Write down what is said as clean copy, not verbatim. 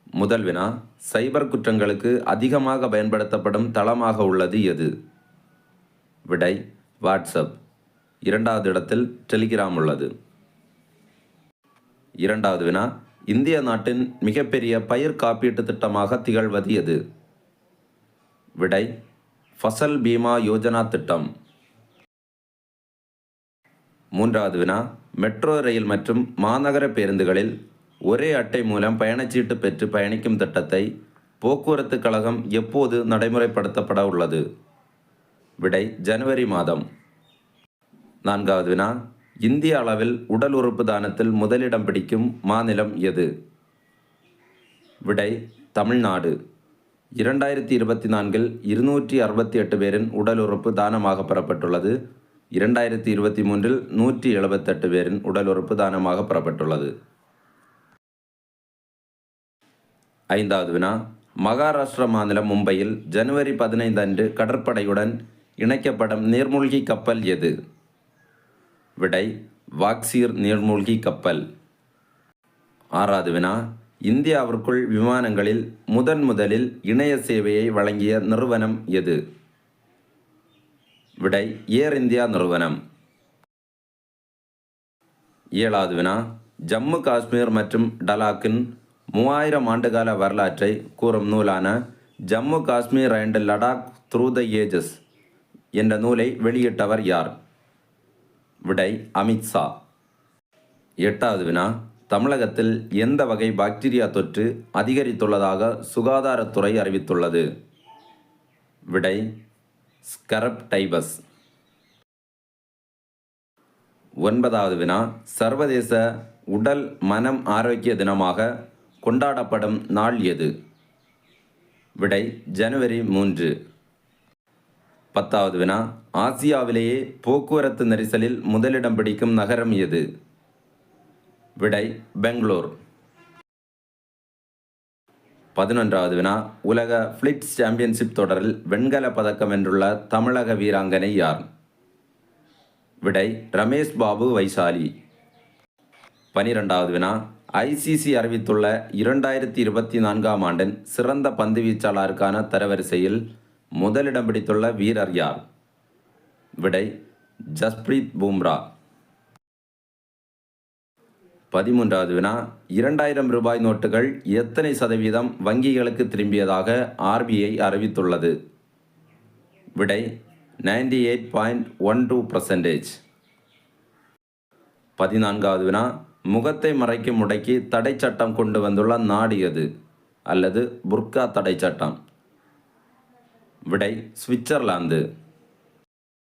முதல் வினா, சைபர் குற்றங்களுக்கு அதிகமாக பயன்படுத்தப்படும் தளமாக உள்ளது எது? விடை வாட்ஸ்அப். இரண்டாவது இடத்தில் டெலிகிராம் உள்ளது. இரண்டாவது வினா, இந்திய நாட்டின் மிகப்பெரிய பயிர் காப்பீட்டு திட்டமாக திகழ்வது எது? விடை ஃபசல் பீமா யோஜனா திட்டம். மூன்றாவது வினா, மெட்ரோ ரயில் மற்றும் மாநகர பேருந்துகளில் ஒரே அட்டை மூலம் பயணச்சீட்டு பெற்று பயணிக்கும் திட்டத்தை போக்குவரத்து கழகம் எப்போது நடைமுறைப்படுத்தப்பட உள்ளது? விடை ஜனவரி மாதம். நான்காவது வினா, இந்திய அளவில் உடல் உறுப்பு தானத்தில் முதலிடம் பிடிக்கும் மாநிலம் எது? விடை தமிழ்நாடு. 2024 268 பேரின் உடல் உறுப்பு தானமாக பெறப்பட்டுள்ளது. 2023 178 பேரின் உடல் உறுப்பு தானமாக பெறப்பட்டுள்ளது. ஐந்தாவது வினா, மகாராஷ்டிரா மாநிலம் மும்பையில் ஜனவரி 15 அன்று கடற்படையுடன் இணைக்கப்படும் நீர்மூழ்கி கப்பல் எது? விடை வாக்சீர் நீர்மூழ்கி கப்பல். ஆறாவது வினா, இந்தியாவிற்குள் விமானங்களில் முதலில் இணைய சேவையை வழங்கிய நிறுவனம் எது? விடை ஏர் இந்தியா நிறுவனம். ஏழாவது வினா, ஜம்மு காஷ்மீர் மற்றும் டலாக்கின் 3000 ஆண்டுகால வரலாற்றை கூறும் நூலான Jammu Kashmir and Ladakh through the ages என்ற நூலை வெளியிட்டவர் யார்? விடை அமித்ஷா. எட்டாவது வினா, தமிழகத்தில் எந்த வகை பாக்டீரியா தொற்று அதிகரித்துள்ளதாக சுகாதாரத்துறை அறிவித்துள்ளது? விடை ஸ்கரப் டைபஸ். ஒன்பதாவது வினா, சர்வதேச உடல் மனம் ஆரோக்கிய தினமாக கொண்டாடப்படும் நாள் எது? விடை ஜனவரி 3. பத்தாவது வினா, ஆசியாவிலேயே போக்குவரத்து நெரிசலில் முதலிடம் பிடிக்கும் நகரம் எது? விடை பெங்களூர். 11வது வினா, உலக ஃபிளிட்ஸ் சாம்பியன்ஷிப் தொடரில் வெண்கல பதக்கம் வென்றுள்ள தமிழக வீராங்கனை யார்? விடை ரமேஷ் பாபு வைசாலி. 12வது வினா, ஐசிசி அறிவித்துள்ள 2024 ஆண்டின் சிறந்த பந்துவீச்சாளருக்கான தரவரிசையில் முதலிடம் பிடித்துள்ள வீரர் யார்? விடை ஜஸ்பிரீத் பும்ரா. 13வது வினா, 2000 ரூபாய் நோட்டுகள் எத்தனை சதவீதம் வங்கிகளுக்கு திரும்பியதாக ஆர்பிஐ அறிவித்துள்ளது? விடை 98.12%. 14வது வினா, முகத்தை மறைக்கும் உடைக்கு தடை சட்டம் கொண்டு வந்துள்ள நாடு எது? அல்லது புர்கா தடை சட்டம்? விடை சுவிட்சர்லாந்து.